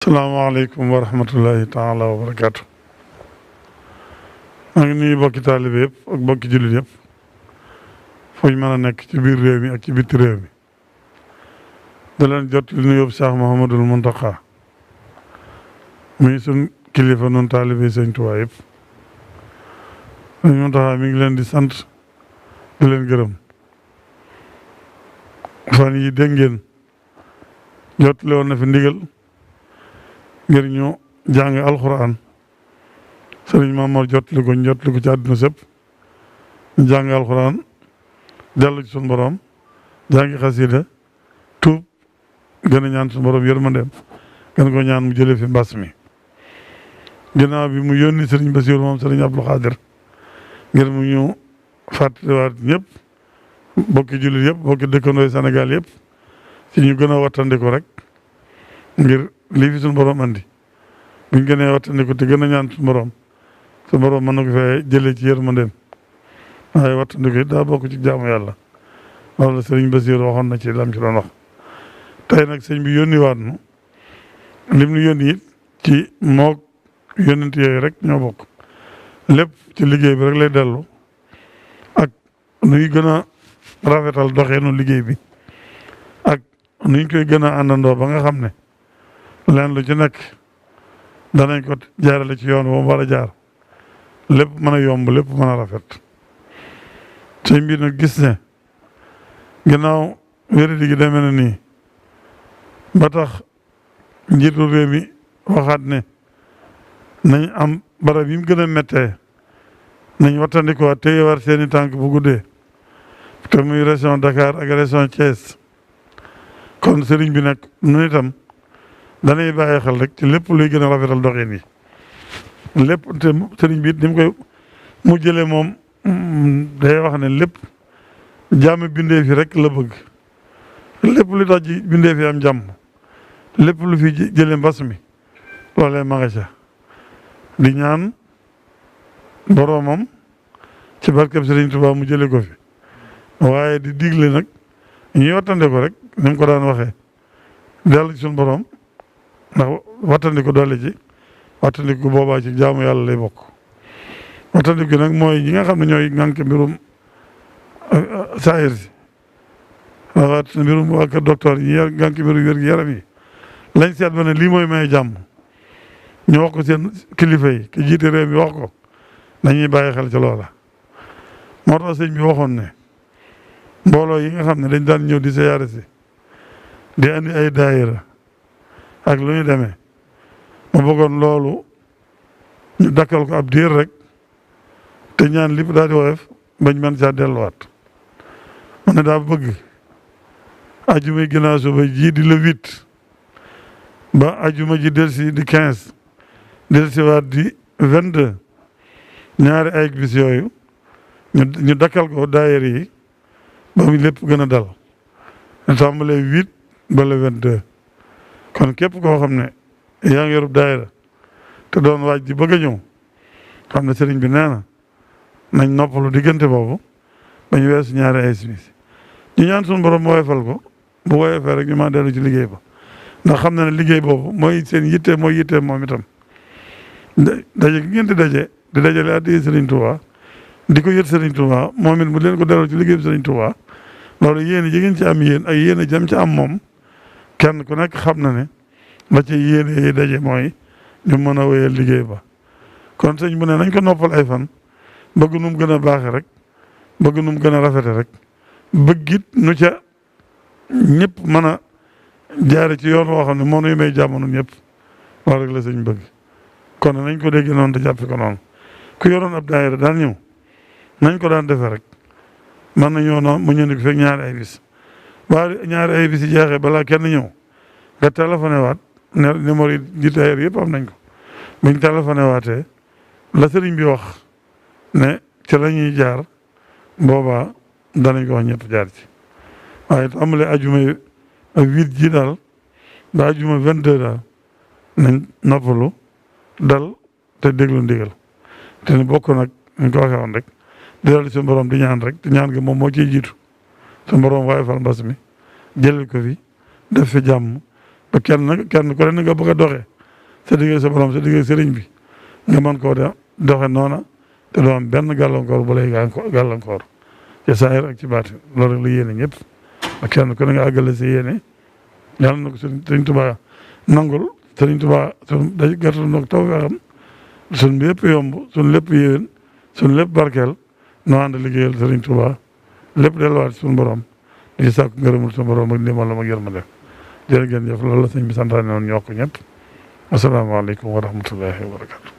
salaamaaleykum wa rahmatullahi taala wa barakaatu. maa ngi nuyu bokki taalibe yëpp ak bokki jullit yëpp fu ñu mën a nekk ci biir réew mi ak ci bitti réew mi da leen jot li nuyoo Cheikh Mouhamadul Mountakha muy sun kilifa nun taalibe Sëñ Tuubaa yëpp. Sëñ Mountakha mi ngi leen di sant di leen gërëm fan yi dégg ngeen jot le woon na fi ndigal ngir ñu jàng alxuraan sëriñ Mamor jotli ko ci àdduna sëpp ñu jàng alxuraan dellu ci suñu borom jàngi xasida tuub gën a ñaan suñu borom yërmandeem gën ko ñaan mu jëlee fi mbas mi. ginnaaw bi mu yónni sëriñ Basiiru moom sëriñ Abdou Khadir ngir mu ñu fàttaliwaat ñëpp bokki jullit yëpp bokki dëkkandooy Sénégal yëpp ci ñu gën a wattandiku rek ngir lii fi suñu borom andi buñ gënee wattandiku te gën a ñaan suñu borom mën na ko fee jëlee ci yërmandeem waaye wattandiku it daa bokk ci jaamu yàlla loolu la sëriñ Basiir waxoon na ci lam ci doon wax. tey nag sëñ bi yónni waat nu lim nu yónni it ci moog yónnent yooyu rek ñoo bokk lépp ci liggéey bi rek lay dellu ak nuy gën a rafetal doxeenu liggéey bi ak nuñ koy gën a àndandoo ba nga xam ne leen lu ci nekk danañ ko jaarale ci yoon boobu war a jaar lépp mën a yomb lépp mën a rafet. sëñ bi nag gis ne ginnaaw wéradi gi demee na nii ba tax njiitu réew mi waxaat ne nañ am barab yi mu gën a méttee nañ wattandikoo téye war seeni tànk bu guddee te muy région Dakar ak région Thiès kon sëriñ bi nag nu itam danay bàyyi xel rek ci lépp luy gën a rafetal doxin yi lépp te sëriñ bi it ni mu koy mu jëlee moom day wax ne lépp jàmm bindee fi rek la bëgg lépp lu tax ji bindee fi am jàmm lépp lu fi jëlee mbas mi loolee ma nga ca di ñaan boroomam ci barkeb Sëriñ Tuubaa mu jëlee ko fi waaye di digle nag ñuy wattande ko rek ni mu ko daan waxee dellu ci suñu borom ndax wattandiku doole ci wattandiku boobaa ci jaamu yàlla lay bokk. wattandiku nag mooy ñi nga xam ne ñooy ŋànk mbirum saayir si waat mbirum waa kër docteur yi ŋànk mbirum wér gi yaram yi lañ seet ba ne lii mooy may jàmm ñu wax ko seen kilifa yi ki jiite réew mi wax ko nañuy bàyyi xel ci loola. moo tax sëñ bi waxoon ne mbooloo yi nga xam ne dañ daan ñëw di siyaare si di andi ay daayira ak lu ñu demee ma bëggoon loolu ñu dakkal ko ab diir rek te ñaan lépp daal di woyof bañ mën caa delluwaat. mu ne daa bëgg ajuma ginnaaw suba ji di le 8 ba ajuma ji delsi di 15 delsiwaat di 22 ñaari ay bis yooyu ñu dakkal ko daayira yi ba mu lépp gën a dal ñu tàmbalee 8 ba le 22. kon képp koo xam ne yaa ngi yorub daayira te doon waaj di bëgg a ñëw xam ne sëriñ bi nee na nañ noppalu diggante boobu ba ñu weesu ñaari ay simis ñu ñaan suñu borom mu woyofal ko bu woyofee rek ñu maa dellu ci liggéey ba ndax xam na ne liggéey boobu mooy seen yitte mooy yitte moom itam daje gi ngeen di dajale addi Sëriñ Tuubaa di ko yët Sëriñ Tuubaa moom it mu leen ko dellu ci liggéey bi Sëriñ Tuubaa loolu yéen ji ngeen ci am yéen ak yéen a jëm ci am moom kenn ku nekk xam na ne la ci yéene yi daje mooy ñu mën a wéyal liggéey ba kon sëñ bu ne nañ ko noppal ay fan bëgg nu mu gën a baaxe rek bëgg nu mu gën a rafete rek bëggit nu ca ñëpp mën a jaare ci yoon woo xam ne moo nuy may jàmm nun ñëpp loolu rek la sëñ bëgg kon nañ ko dégg noonu te jàppe ko noonu ku yoroon ab daayira daan ñëw nañ ko daan defee rek mën na ñëw noonu mu ñëw fekk ñaari ay bis waaye ñaari ay bis yi jeexee balaa kenn ñëw nga téléphoné waat ne numéro yi ji daayira yëpp am nañ ko buñ téléphoné waatee la sëriñ bi wax ne ci la ñuy jaar boobaa danañ ko wax ñëpp jaar ci waaye tàmbale ajuma 8 ji daal ba ajuma 22 daal nañ noppalu dal te déglu ndigal te ni bokk nag ñu ko waxee woon rek di dal suñu borom di ñaan rek te ñaan gi moom moo ciy jiitu suñu borom waaye fal mbas mi jëlal ko fi def fi jàmm ba kenn ku ne nga bëgg a doxee sa digg sa borom sa digg sëriñ bi nga mën koo doxe noona te doo am benn gàllankoor bu lay gàllankoor ci saahir ak ci baatin loolu rek la yéene ñëpp ba kenn ku ne nga àggale sa yéene yàlla na ko Sëriñ Tuubaa nangul Sëriñ Tuubaa sun da gàttal nag taw xam sun lépp yomb sun lépp yéwén sun lépp barkeel noo ànd liggéeyal Sëriñ Tuubaa lépp delluwaat suñu borom di ci sàkku ngërëmul suñu borom ak ndimbalam ak yërmande jërë ngeen jëf loolu la sëñ bi santaane woon ñoo ko ñëpp asalaamaaleykum wa rahmatullahi wa barakatu